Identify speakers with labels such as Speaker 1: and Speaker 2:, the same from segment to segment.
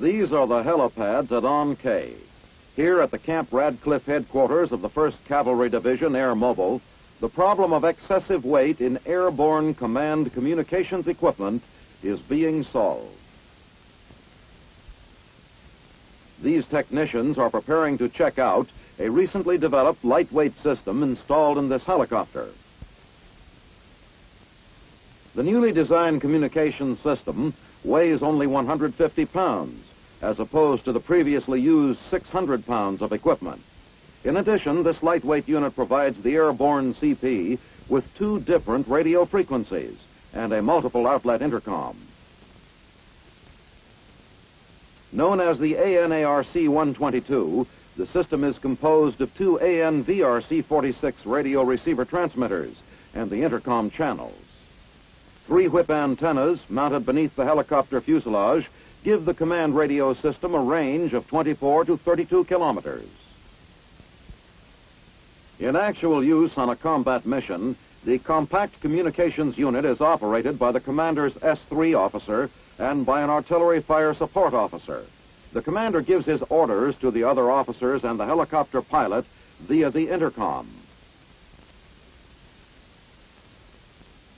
Speaker 1: These are the helipads at On K. Here at the Camp Radcliffe headquarters of the 1st Cavalry Division Air Mobile, the problem of excessive weight in airborne command communications equipment is being solved. These technicians are preparing to check out a recently developed lightweight system installed in this helicopter. The newly designed communications system weighs only 150 pounds, as opposed to the previously used 600 pounds of equipment. In addition, this lightweight unit provides the airborne CP with 2 different radio frequencies and a multiple outlet intercom. Known as the ANARC-122, the system is composed of 2 ANVRC-46 radio receiver transmitters and the intercom channels. 3 whip antennas mounted beneath the helicopter fuselage give the command radio system a range of 24 to 32 kilometers. In actual use on a combat mission, the compact communications unit is operated by the commander's S3 officer and by an artillery fire support officer. The commander gives his orders to the other officers and the helicopter pilot via the intercom.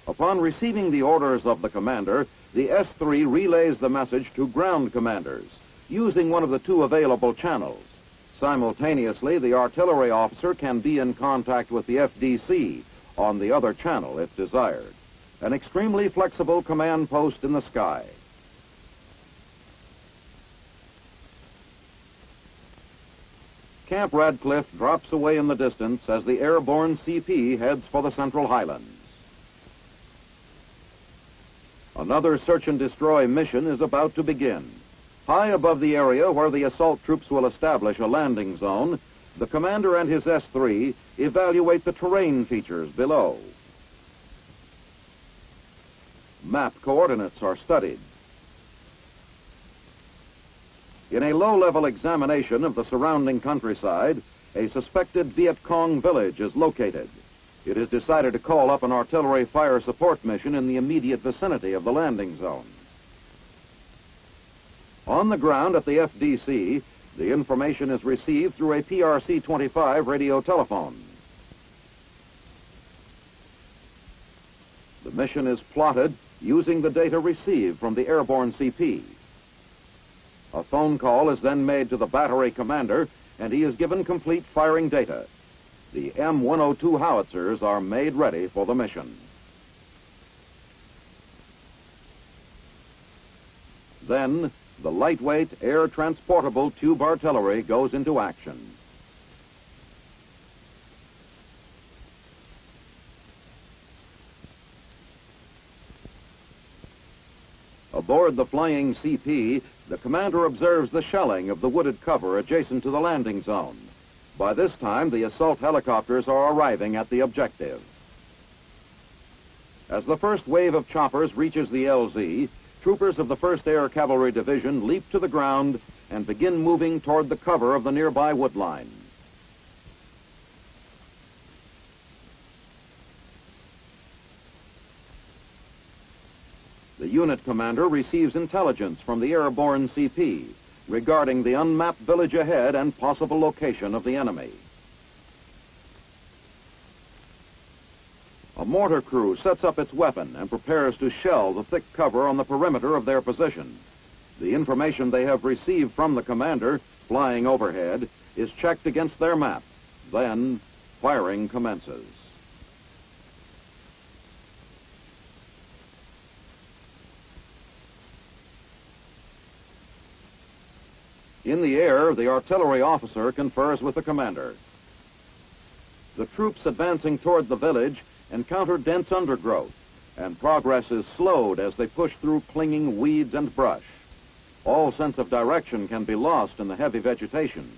Speaker 1: Upon receiving the orders of the commander, the S3 relays the message to ground commanders using one of the 2 available channels. Simultaneously, the artillery officer can be in contact with the FDC on the other channel if desired. An extremely flexible command post in the sky. Camp Radcliffe drops away in the distance as the airborne CP heads for the Central Highlands. Another search and destroy mission is about to begin. High above the area where the assault troops will establish a landing zone, the commander and his S3 evaluate the terrain features below. Map coordinates are studied. In a low-level examination of the surrounding countryside, a suspected Viet Cong village is located. It is decided to call up an artillery fire support mission in the immediate vicinity of the landing zone. On the ground at the FDC, the information is received through a PRC-25 radio telephone. The mission is plotted using the data received from the airborne CP. A phone call is then made to the battery commander, and he is given complete firing data. The M102 howitzers are made ready for the mission. Then, the lightweight, air-transportable tube artillery goes into action. Aboard the flying CP, the commander observes the shelling of the wooded cover adjacent to the landing zone. By this time, the assault helicopters are arriving at the objective. As the first wave of choppers reaches the LZ, troopers of the 1st Air Cavalry Division leap to the ground and begin moving toward the cover of the nearby woodline. The unit commander receives intelligence from the airborne CP regarding the unmapped village ahead and possible location of the enemy. A mortar crew sets up its weapon and prepares to shell the thick cover on the perimeter of their position. The information they have received from the commander, flying overhead, is checked against their map. Then, firing commences. In the air, the artillery officer confers with the commander. The troops advancing toward the village encounter dense undergrowth, and progress is slowed as they push through clinging weeds and brush. All sense of direction can be lost in the heavy vegetation.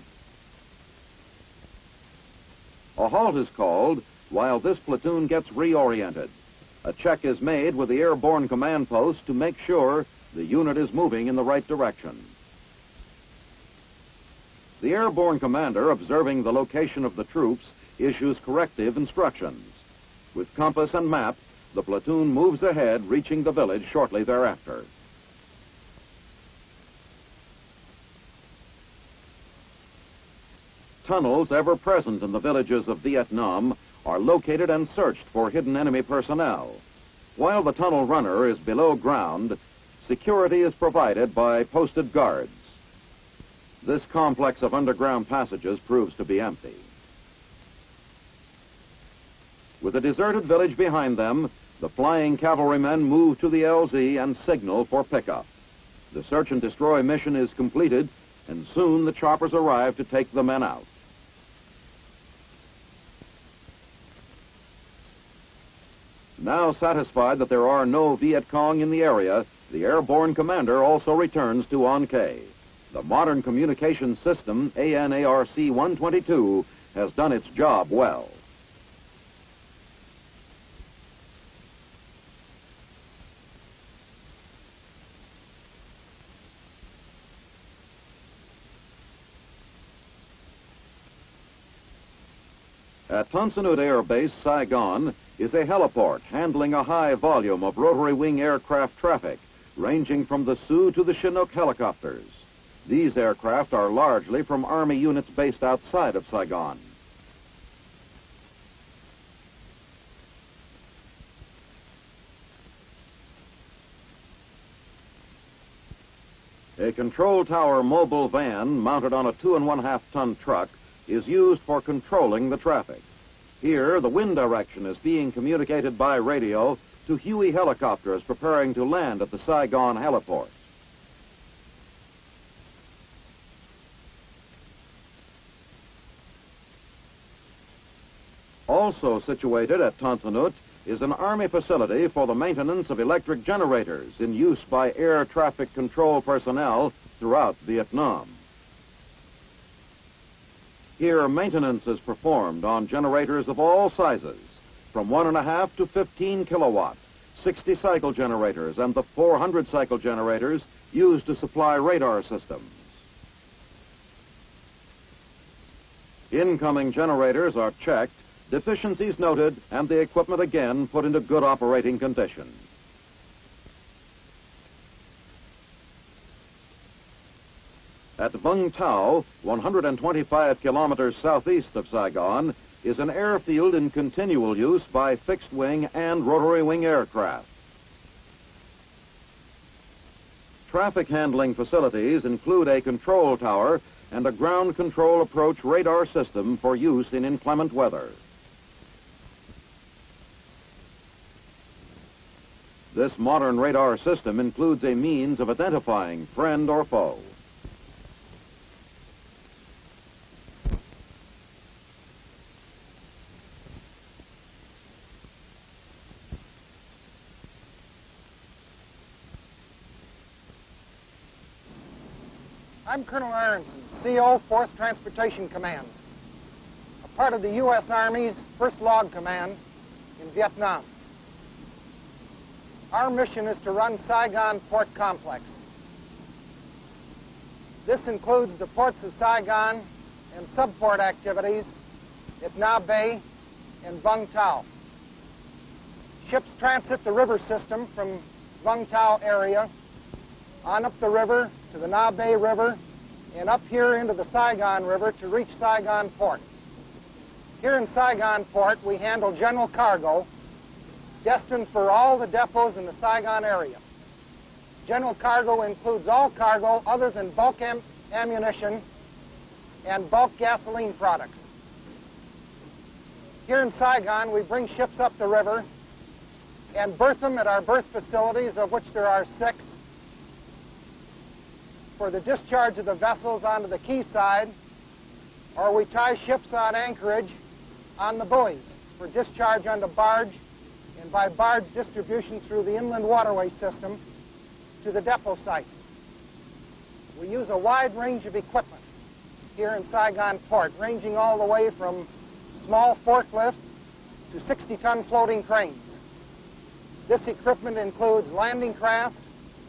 Speaker 1: A halt is called while this platoon gets reoriented. A check is made with the airborne command post to make sure the unit is moving in the right direction. The airborne commander, observing the location of the troops, issues corrective instructions. With compass and map, the platoon moves ahead, reaching the village shortly thereafter. tunnels ever present in the villages of Vietnam are located and searched for hidden enemy personnel. While the tunnel runner is below ground, security is provided by posted guards. This complex of underground passages proves to be empty. With a deserted village behind them, the flying cavalrymen move to the LZ and signal for pickup. The search and destroy mission is completed, and soon the choppers arrive to take the men out. Now satisfied that there are no Viet Cong in the area, the airborne commander also returns to On K. The modern communication system, ANARC-122, has done its job well. At Ton Son Nhut Air Base, Saigon, is a heliport handling a high volume of rotary wing aircraft traffic, ranging from the Sioux to the Chinook helicopters. These aircraft are largely from Army units based outside of Saigon. A control tower mobile van mounted on a 2.5-ton truck is used for controlling the traffic. Here, the wind direction is being communicated by radio to Huey helicopters preparing to land at the Saigon heliport. Also situated at Ton Son Nhut is an Army facility for the maintenance of electric generators in use by air traffic control personnel throughout Vietnam. Here, maintenance is performed on generators of all sizes, from 1.5 to 15 kilowatt, 60-cycle generators, and the 400-cycle generators used to supply radar systems. Incoming generators are checked, deficiencies noted, and the equipment again put into good operating condition. At Vung Tau, 125 kilometers southeast of Saigon, is an airfield in continual use by fixed-wing and rotary-wing aircraft. Traffic handling facilities include a control tower and a ground control approach radar system for use in inclement weather. This modern radar system includes a means of identifying friend or foe.
Speaker 2: I'm Colonel Aronson, CO, 4th Transportation Command, a part of the U.S. Army's 1st Log Command in Vietnam. Our mission is to run Saigon Port Complex. This includes the ports of Saigon and subport activities at Na Bay and Vung Tau. Ships transit the river system from Vung Tau area on up the river to the Na Bay River and up here into the Saigon River to reach Saigon Port. Here in Saigon Port, we handle general cargo destined for all the depots in the Saigon area. General cargo includes all cargo other than bulk ammunition and bulk gasoline products. Here in Saigon, we bring ships up the river and berth them at our berth facilities, of which there are 6, for the discharge of the vessels onto the quayside, or we tie ships on anchorage on the buoys for discharge onto barge and by barge distribution through the inland waterway system to the depot sites. We use a wide range of equipment here in Saigon Port, ranging all the way from small forklifts to 60-ton floating cranes. This equipment includes landing craft,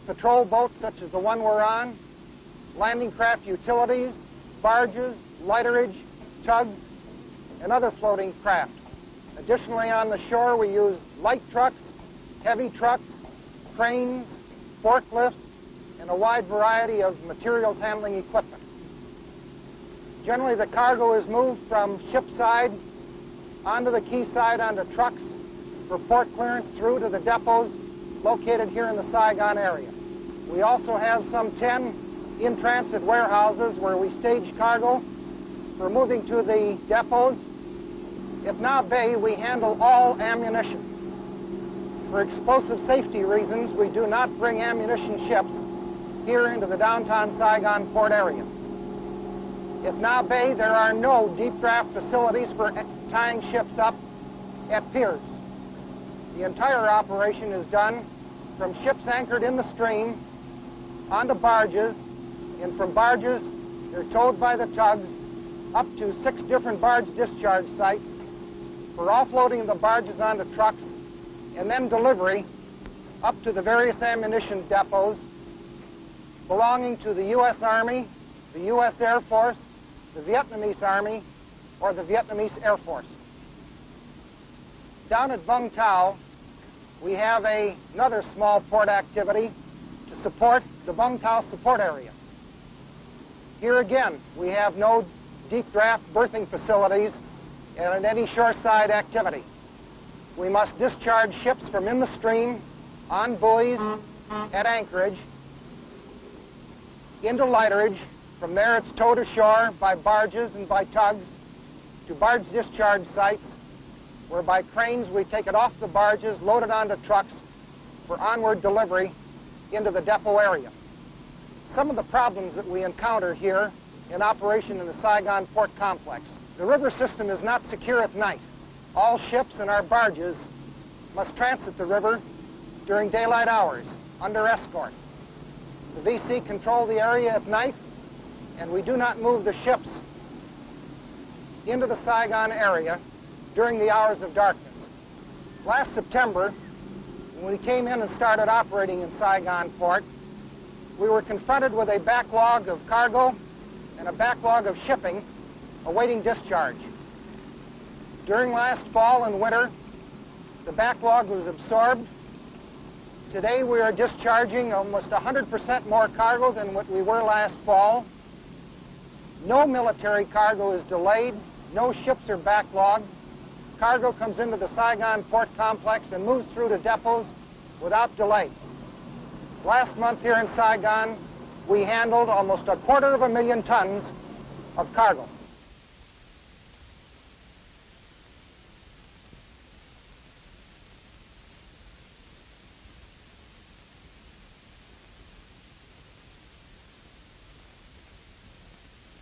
Speaker 2: patrol boats such as the one we're on, landing craft utilities, barges, lighterage, tugs, and other floating craft. Additionally, on the shore, we use light trucks, heavy trucks, cranes, forklifts, and a wide variety of materials handling equipment. Generally, the cargo is moved from ship side onto the quayside onto trucks for port clearance through to the depots located here in the Saigon area. We also have some 10 in-transit warehouses where we stage cargo for moving to the depots. At Na Bay, we handle all ammunition. For explosive safety reasons, we do not bring ammunition ships here into the downtown Saigon port area. At Na Bay, there are no deep draft facilities for tying ships up at piers. The entire operation is done from ships anchored in the stream onto barges, and from barges, they're towed by the tugs up to 6 different barge discharge sites for offloading the barges onto trucks and then delivery up to the various ammunition depots belonging to the U.S. Army, the U.S. Air Force, the Vietnamese Army, or the Vietnamese Air Force. Down at Vung Tau, we have another small port activity to support the Vung Tau support area. Here again, we have no deep draft berthing facilities and any shoreside activity. We must discharge ships from in the stream on buoys at anchorage into lighterage. From there, it's towed ashore by barges and by tugs to barge discharge sites, where by cranes we take it off the barges, load it onto trucks for onward delivery into the depot area. Some of the problems that we encounter here in operation in the Saigon Port Complex. The river system is not secure at night. All ships and our barges must transit the river during daylight hours under escort. The VC control the area at night, and we do not move the ships into the Saigon area during the hours of darkness. Last September, when we came in and started operating in Saigon Port, we were confronted with a backlog of cargo and a backlog of shipping awaiting discharge. During last fall and winter, the backlog was absorbed. Today we are discharging almost 100% more cargo than what we were last fall. No military cargo is delayed. No ships are backlogged. Cargo comes into the Saigon Port Complex and moves through to depots without delay. Last month here in Saigon, we handled almost 250,000 tons of cargo.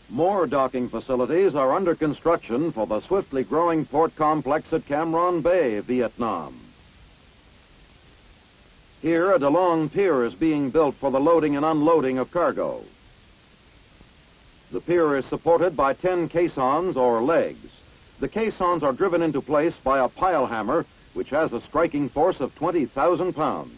Speaker 1: More docking facilities are under construction for the swiftly growing port complex at Cam Ranh Bay, Vietnam. Here, a DeLong pier is being built for the loading and unloading of cargo. The pier is supported by 10 caissons or legs. The caissons are driven into place by a pile hammer, which has a striking force of 20,000 pounds.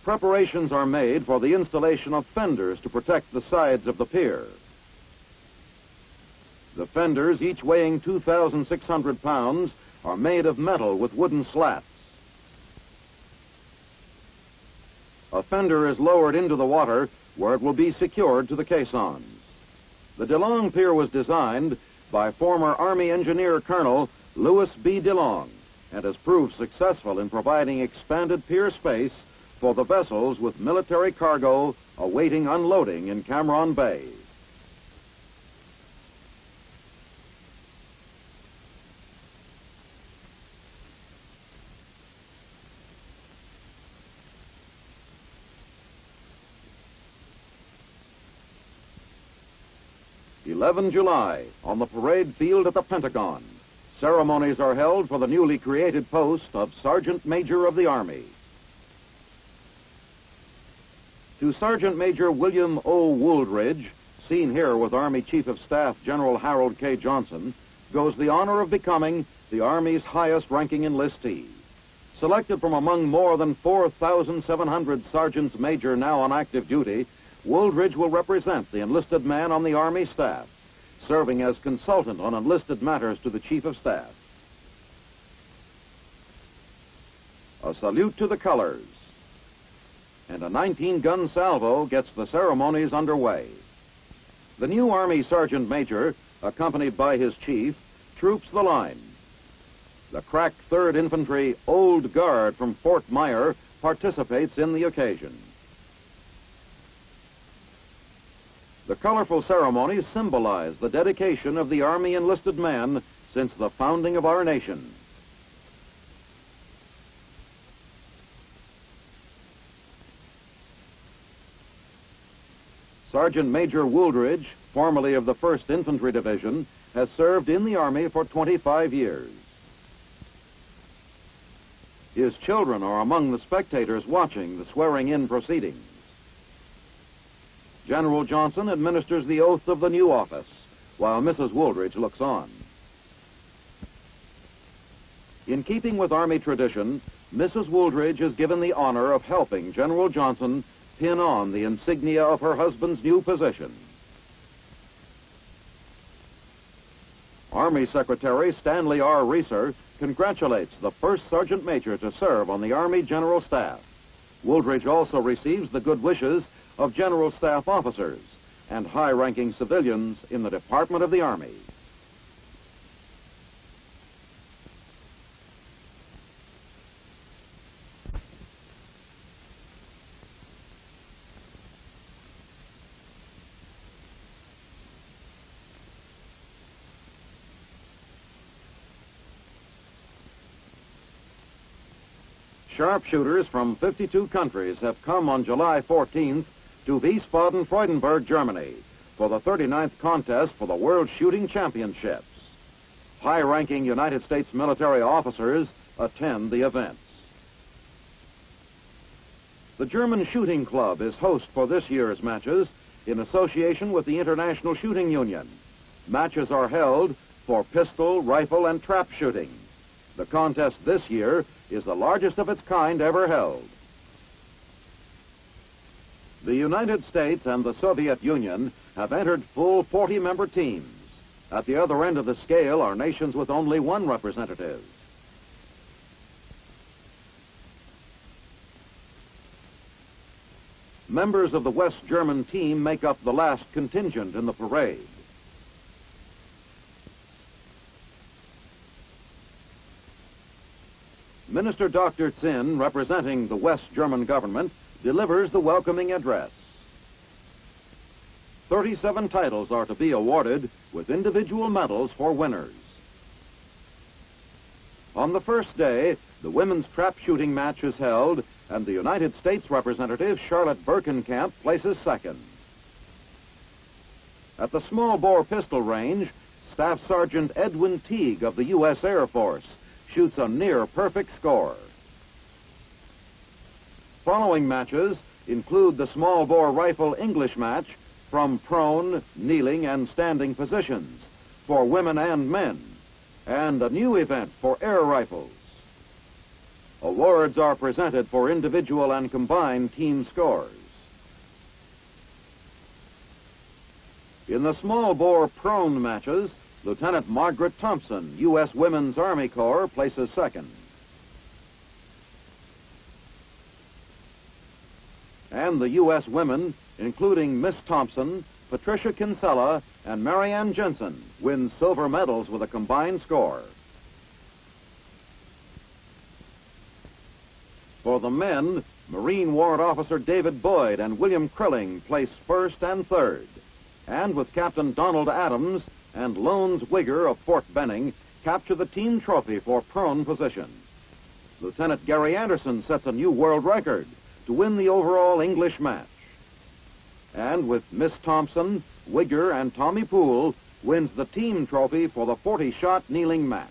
Speaker 1: Preparations are made for the installation of fenders to protect the sides of the pier. The fenders, each weighing 2,600 pounds, are made of metal with wooden slats. A fender is lowered into the water where it will be secured to the caissons. The DeLong pier was designed by former Army Engineer Colonel Louis B. DeLong and has proved successful in providing expanded pier space for the vessels with military cargo awaiting unloading in Cam Ranh Bay. July, on the parade field at the Pentagon, ceremonies are held for the newly created post of Sergeant Major of the Army. To Sergeant Major William O. Wooldridge, seen here with Army Chief of Staff General Harold K. Johnson, goes the honor of becoming the Army's highest-ranking enlistee. Selected from among more than 4,700 sergeants major now on active duty, Wooldridge will represent the enlisted man on the Army staff, serving as consultant on enlisted matters to the Chief of Staff. A salute to the colors and a 19-gun salvo gets the ceremonies underway. The new Army Sergeant Major, accompanied by his chief, troops the line. The crack 3rd Infantry Old Guard from Fort Myer participates in the occasion. The colorful ceremonies symbolize the dedication of the Army enlisted man since the founding of our nation. Sergeant Major Wooldridge, formerly of the 1st Infantry Division, has served in the Army for 25 years. His children are among the spectators watching the swearing-in proceedings. General Johnson administers the oath of the new office, while Mrs. Wooldridge looks on. In keeping with Army tradition, Mrs. Wooldridge is given the honor of helping General Johnson pin on the insignia of her husband's new position. Army Secretary Stanley R. Reeser congratulates the 1st Sergeant Major to serve on the Army General Staff. Wooldridge also receives the good wishes of General Staff officers and high-ranking civilians in the Department of the Army. Sharpshooters from 52 countries have come on July 14th to Wiesbaden-Freudenberg, Germany, for the 39th contest for the World Shooting Championships. High-ranking United States military officers attend the events. The German Shooting Club is host for this year's matches in association with the International Shooting Union. Matches are held for pistol, rifle, and trap shooting. The contest this year is the largest of its kind ever held. The United States and the Soviet Union have entered full 40-member teams. At the other end of the scale are nations with only one representative. Members of the West German team make up the last contingent in the parade. Minister Dr. Zinn, representing the West German government, delivers the welcoming address. 37 titles are to be awarded, with individual medals for winners. On the first day, the women's trap shooting match is held, and the United States representative, Charlotte Berkenkamp, places second. At the small-bore pistol range, Staff Sergeant Edwin Teague of the U.S. Air Force shoots a near-perfect score. Following matches include the small-bore rifle English match from prone, kneeling, and standing positions for women and men, and a new event for air rifles. Awards are presented for individual and combined team scores. In the small-bore prone matches, Lieutenant Margaret Thompson, U.S. Women's Army Corps, places second. And the U.S. women, including Miss Thompson, Patricia Kinsella, and Marianne Jensen, win silver medals with a combined score. For the men, Marine Warrant Officer David Boyd and William Krilling place first and third. And with Captain Donald Adams and Lones Wigger of Fort Benning capture the team trophy for prone position. Lieutenant Gary Anderson sets a new world record to win the overall English match. And with Miss Thompson, Wigger, and Tommy Poole wins the team trophy for the 40-shot kneeling match.